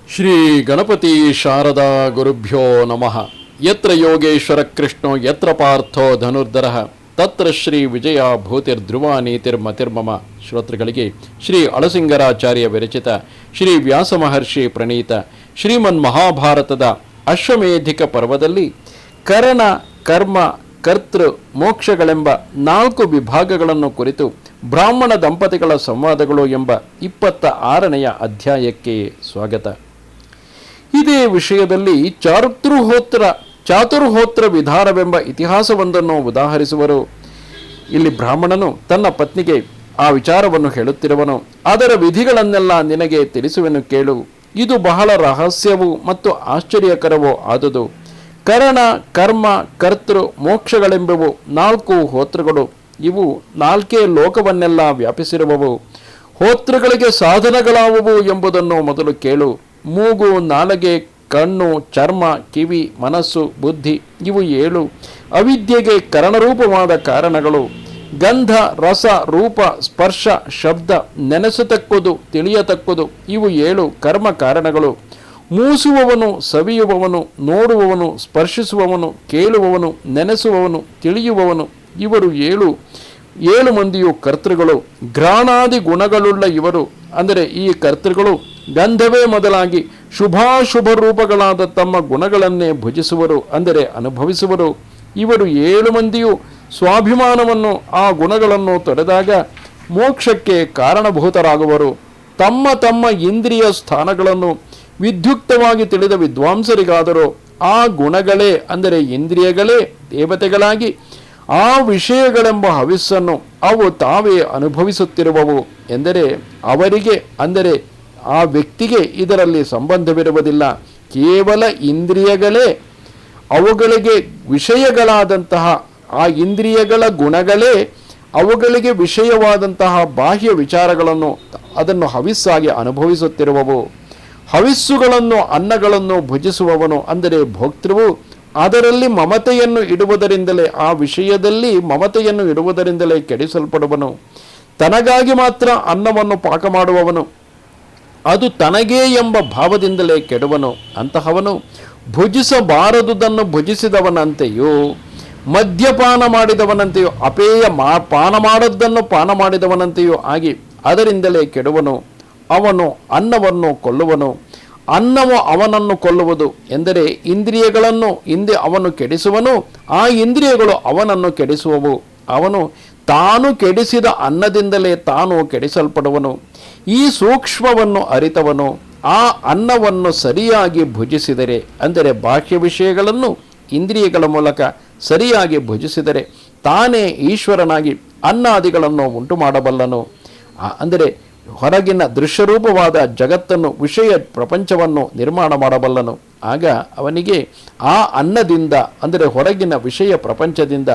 ಶ್ರೀ ಗಣಪತಿ ಶಾರದಾ ಗುರುಭ್ಯೋ ನಮಃ. ಯತ್ರ ಯೋಗೇಶ್ವರ ಕೃಷ್ಣೋ ಯತ್ರ ಪಾರ್ಥೋ ಧನುರ್ಧರಃ ತತ್ರ ಶ್ರೀ ವಿಜಯ ಭೂತಿರ್ಧ್ರುವ ನೀತಿರ್ಮತಿರ್ಮಮ. ಶ್ರೋತೃಗಳಿಗೆ ಶ್ರೀ ಅಳಸಿಂಗರಾಚಾರ್ಯ ವಿರಚಿತ ಶ್ರೀ ವ್ಯಾಸ ಮಹರ್ಷಿ ಪ್ರಣೀತ ಶ್ರೀಮನ್ ಮಹಾಭಾರತದ ಅಶ್ವಮೇಧಿಕ ಪರ್ವದಲ್ಲಿ ಕರಣ, ಕರ್ಮ, ಕರ್ತೃ, ಮೋಕ್ಷಗಳೆಂಬ 4 ವಿಭಾಗಗಳನ್ನು ಕುರಿತು ಬ್ರಾಹ್ಮಣ ದಂಪತಿಗಳ ಸಂವಾದಗಳು ಎಂಬ 26ನೆಯ ಅಧ್ಯಾಯಕ್ಕೆ ಸ್ವಾಗತ. ಇದೇ ವಿಷಯದಲ್ಲಿ ಚಾತುರ್ಹೋತ್ರ ವಿಧಾನವೆಂಬ ಇತಿಹಾಸವೊಂದನ್ನು ಉದಾಹರಿಸುವರು. ಇಲ್ಲಿ ಬ್ರಾಹ್ಮಣನು ತನ್ನ ಪತ್ನಿಗೆ ಆ ವಿಚಾರವನ್ನು ಹೇಳುತ್ತಿರುವನು. ಅದರ ವಿಧಿಗಳನ್ನೆಲ್ಲ ನಿನಗೆ ತಿಳಿಸುವೆನು ಕೇಳು. ಇದು ಬಹಳ ರಹಸ್ಯವೂ ಮತ್ತು ಆಶ್ಚರ್ಯಕರವೂ ಆದುದು. ಕರಣ, ಕರ್ಮ, ಕರ್ತೃ, ಮೋಕ್ಷಗಳೆಂಬುವು 4 ಹೋತ್ರಗಳು. ಇವು 4 ಲೋಕವನ್ನೆಲ್ಲ ವ್ಯಾಪಿಸಿರುವವು. ಹೋತ್ರಗಳಿಗೆ ಸಾಧನಗಳಾವುವು ಎಂಬುದನ್ನು ಮೊದಲು ಕೇಳು. ಮೂಗು, ನಾಲಗೆ, ಕಣ್ಣು, ಚರ್ಮ, ಕಿವಿ, ಮನಸ್ಸು, ಬುದ್ಧಿ ಇವು 7. ಅವಿದ್ಯೆಗೆ ಕರಣರೂಪವಾದ ಕಾರಣಗಳು. ಗಂಧ, ರಸ, ರೂಪ, ಸ್ಪರ್ಶ, ಶಬ್ದ, ನೆನೆಸತಕ್ಕುದು, ತಿಳಿಯತಕ್ಕುದು ಇವು 7 ಕರ್ಮ ಕಾರಣಗಳು. ಮೂಸುವವನು, ಸವಿಯುವವನು, ನೋಡುವವನು, ಸ್ಪರ್ಶಿಸುವವನು, ಕೇಳುವವನು, ನೆನೆಸುವವನು, ತಿಳಿಯುವವನು ಇವರು 7 ಮಂದಿಯು ಕರ್ತೃಗಳು. ಘ್ರಾಣಾದಿ ಗುಣಗಳುಳ್ಳ ಇವರು ಅಂದರೆ ಈ ಕರ್ತೃಗಳು ಗಂಧವೇ ಮೊದಲಾಗಿ ಶುಭಾಶುಭ ರೂಪಗಳಾದ ತಮ್ಮ ಗುಣಗಳನ್ನೇ ಭುಜಿಸುವರು ಅಂದರೆ ಅನುಭವಿಸುವರು. ಇವರು 7 ಮಂದಿಯು ಸ್ವಾಭಿಮಾನವನ್ನು ಆ ಗುಣಗಳನ್ನು ತೊರೆದಾಗ ಮೋಕ್ಷಕ್ಕೆ ಕಾರಣಭೂತರಾಗುವರು. ತಮ್ಮ ತಮ್ಮ ಇಂದ್ರಿಯ ಸ್ಥಾನಗಳನ್ನು ವಿದ್ಯುಕ್ತವಾಗಿ ತಿಳಿದ ವಿದ್ವಾಂಸರಿಗಾದರೂ ಆ ಗುಣಗಳೇ ಅಂದರೆ ಇಂದ್ರಿಯಗಳೇ ದೇವತೆಗಳಾಗಿ ಆ ವಿಷಯಗಳೆಂಬ ಹವಿಸ್ಸನ್ನು ಅವು ತಾವೇ ಅನುಭವಿಸುತ್ತಿರುವವು ಎಂದರೆ ಅವರಿಗೆ ಅಂದರೆ ಆ ವ್ಯಕ್ತಿಗೆ ಇದರಲ್ಲಿ ಸಂಬಂಧವಿರುವುದಿಲ್ಲ. ಕೇವಲ ಇಂದ್ರಿಯಗಳೇ ಅವುಗಳಿಗೆ ವಿಷಯಗಳಾದಂತಹ ಆ ಇಂದ್ರಿಯಗಳ ಗುಣಗಳೇ ಅವುಗಳಿಗೆ ವಿಷಯವಾದಂತಹ ಬಾಹ್ಯ ವಿಚಾರಗಳನ್ನು ಅದನ್ನು ಹವಿಸ್ಸಾಗಿ ಅನುಭವಿಸುತ್ತಿರುವವು. ಹವಿಸ್ಸುಗಳನ್ನು ಅನ್ನಗಳನ್ನು ಭುಜಿಸುವವನು ಅಂದರೆ ಭೋಕ್ತೃವು ಅದರಲ್ಲಿ ಮಮತೆಯನ್ನು ಇಡುವುದರಿಂದಲೇ ಆ ವಿಷಯದಲ್ಲಿ ಮಮತೆಯನ್ನು ಇಡುವುದರಿಂದಲೇ ಕೆಡಿಸಲ್ಪಡುವನು. ತನಗಾಗಿ ಮಾತ್ರ ಅನ್ನವನ್ನು ಪಾಕ ಮಾಡುವವನು ಅದು ತನಗೇ ಎಂಬ ಭಾವದಿಂದಲೇ ಕೆಡುವನು. ಅಂತಹವನು ಭುಜಿಸಬಾರದುದನ್ನು ಭುಜಿಸಿದವನಂತೆಯೂ ಮದ್ಯಪಾನ ಮಾಡಿದವನಂತೆಯೂ ಅಪೇಯ ಪಾನ ಮಾಡದ್ದನ್ನು ಪಾನ ಮಾಡಿದವನಂತೆಯೂ ಆಗಿ ಅದರಿಂದಲೇ ಕೆಡುವನು. ಅವನು ಅನ್ನವನ್ನು ಕೊಲ್ಲುವನು. ಅನ್ನವು ಅವನನ್ನು ಕೊಲ್ಲುವುದು ಎಂದರೆ ಇಂದ್ರಿಯಗಳನ್ನು ಅವನು ಕೆಡಿಸುವನು. ಆ ಇಂದ್ರಿಯಗಳು ಅವನನ್ನು ಕೆಡಿಸುವವು. ಅವನು ತಾನು ಕೆಡಿಸಿದ ಅನ್ನದಿಂದಲೇ ತಾನು ಕೆಡಿಸಲ್ಪಡುವನು. ಈ ಸೂಕ್ಷ್ಮವನ್ನು ಅರಿತವನು ಆ ಅನ್ನವನ್ನು ಸರಿಯಾಗಿ ಭುಜಿಸಿದರೆ ಅಂದರೆ ಬಾಹ್ಯ ವಿಷಯಗಳನ್ನು ಇಂದ್ರಿಯಗಳ ಮೂಲಕ ಸರಿಯಾಗಿ ಭುಜಿಸಿದರೆ ತಾನೇ ಈಶ್ವರನಾಗಿ ಅನ್ನಾದಿಗಳನ್ನು ಉಂಟು ಮಾಡಬಲ್ಲನು. ಅಂದರೆ ಹೊರಗಿನ ದೃಶ್ಯರೂಪವಾದ ಜಗತ್ತನ್ನು ವಿಷಯ ಪ್ರಪಂಚವನ್ನು ನಿರ್ಮಾಣ ಮಾಡಬಲ್ಲನು. ಆಗ ಅವನಿಗೆ ಆ ಅನ್ನದಿಂದ ಅಂದರೆ ಹೊರಗಿನ ವಿಷಯ ಪ್ರಪಂಚದಿಂದ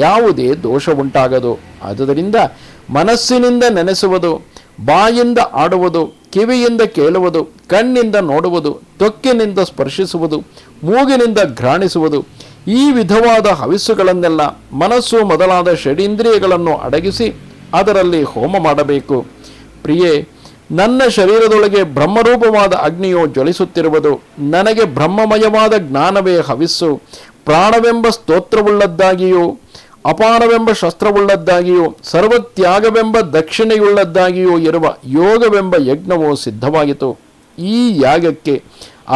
ಯಾವುದೇ ದೋಷ ಉಂಟಾಗದು. ಆದುದರಿಂದ ಮನಸ್ಸಿನಿಂದ ನೆನೆಸುವುದು, ಬಾಯಿಂದ ಆಡುವುದು, ಕಿವಿಯಿಂದ ಕೇಳುವುದು, ಕಣ್ಣಿಂದ ನೋಡುವುದು, ತ್ವಕ್ಕಿನಿಂದ ಸ್ಪರ್ಶಿಸುವುದು, ಮೂಗಿನಿಂದ ಘ್ರಾಣಿಸುವುದು ಈ ವಿಧವಾದ ಹವಿಸ್ಸುಗಳನ್ನೆಲ್ಲ ಮನಸ್ಸು ಮೊದಲಾದ ಷಡೀಂದ್ರಿಯಗಳನ್ನು ಅಡಗಿಸಿ ಅದರಲ್ಲಿ ಹೋಮ ಮಾಡಬೇಕು. ಪ್ರಿಯೇ, ನನ್ನ ಶರೀರದೊಳಗೆ ಬ್ರಹ್ಮರೂಪವಾದ ಅಗ್ನಿಯು ಜ್ವಲಿಸುತ್ತಿರುವುದು. ನನಗೆ ಬ್ರಹ್ಮಮಯವಾದ ಜ್ಞಾನವೇ ಹವಿಸ್ಸು. ಪ್ರಾಣವೆಂಬ ಸ್ತೋತ್ರವುಳ್ಳದ್ದಾಗಿಯೂ ಅಪಾನವೆಂಬ ಶಸ್ತ್ರವುಳ್ಳದ್ದಾಗಿಯೂ ಸರ್ವತ್ಯಾಗವೆಂಬ ದಕ್ಷಿಣೆಯುಳ್ಳದ್ದಾಗಿಯೂ ಇರುವ ಯೋಗವೆಂಬ ಯಜ್ಞವು ಸಿದ್ಧವಾಯಿತು. ಈ ಯಾಗಕ್ಕೆ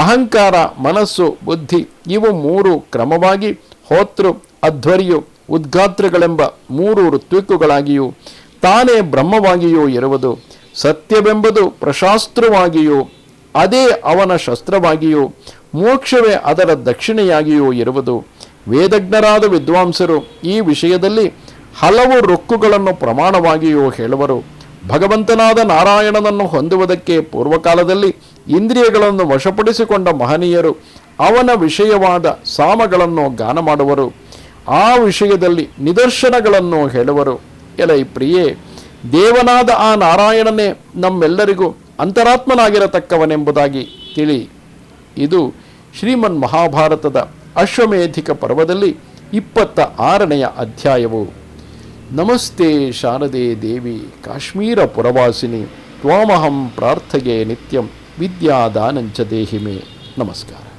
ಅಹಂಕಾರ, ಮನಸ್ಸು, ಬುದ್ಧಿ ಇವು 3 ಕ್ರಮವಾಗಿ ಹೋತೃ, ಅಧ್ವರ್ಯು, ಉದ್ಗಾತ್ರಗಳೆಂಬ 3 ಋತ್ವಿಕ್ಕುಗಳಾಗಿಯೂ ತಾನೇ ಬ್ರಹ್ಮವಾಗಿಯೂ ಇರುವುದು. ಸತ್ಯವೆಂಬುದು ಪ್ರಶಾಸ್ತ್ರವಾಗಿಯೂ ಅದೇ ಅವನ ಶಸ್ತ್ರವಾಗಿಯೂ ಮೋಕ್ಷವೇ ಅದರ ದಕ್ಷಿಣೆಯಾಗಿಯೂ ಇರುವುದು. ವೇದಜ್ಞರಾದ ವಿದ್ವಾಂಸರು ಈ ವಿಷಯದಲ್ಲಿ ಹಲವು ರೊಕ್ಕುಗಳನ್ನು ಪ್ರಮಾಣವಾಗಿಯೂ ಹೇಳುವರು. ಭಗವಂತನಾದ ನಾರಾಯಣನನ್ನು ಹೊಂದುವುದಕ್ಕೆ ಪೂರ್ವಕಾಲದಲ್ಲಿ ಇಂದ್ರಿಯಗಳನ್ನು ವಶಪಡಿಸಿಕೊಂಡ ಮಹನೀಯರು ಅವನ ವಿಷಯವಾದ ಸಾಮಗಳನ್ನು ಗಾನ ಮಾಡುವರು. ಆ ವಿಷಯದಲ್ಲಿ ನಿದರ್ಶನಗಳನ್ನು ಹೇಳುವರು. ಎಲೈ ಪ್ರಿಯೇ, ದೇವನಾದ ಆ ನಾರಾಯಣನೇ ನಮ್ಮೆಲ್ಲರಿಗೂ ಅಂತರಾತ್ಮನಾಗಿರತಕ್ಕವನೆಂಬುದಾಗಿ ತಿಳಿ. ಇದು ಶ್ರೀಮನ್ ಮಹಾಭಾರತದ ಅಶ್ವಮೇಧಿಕ ಪರ್ವದಲ್ಲಿ 26ನೆಯ ಅಧ್ಯಾಯವು. ನಮಸ್ತೆ ಶಾರದೆ ದೇವಿ ಕಾಶ್ಮೀರ ಪುರವಾಸಿನಿ ತ್ವಾಮಹಂ ಪ್ರಾರ್ಥಗೆ ನಿತ್ಯಂ ವಿದ್ಯಾದಾನಂಚ ದೇಹಿಮೆ. ನಮಸ್ಕಾರ.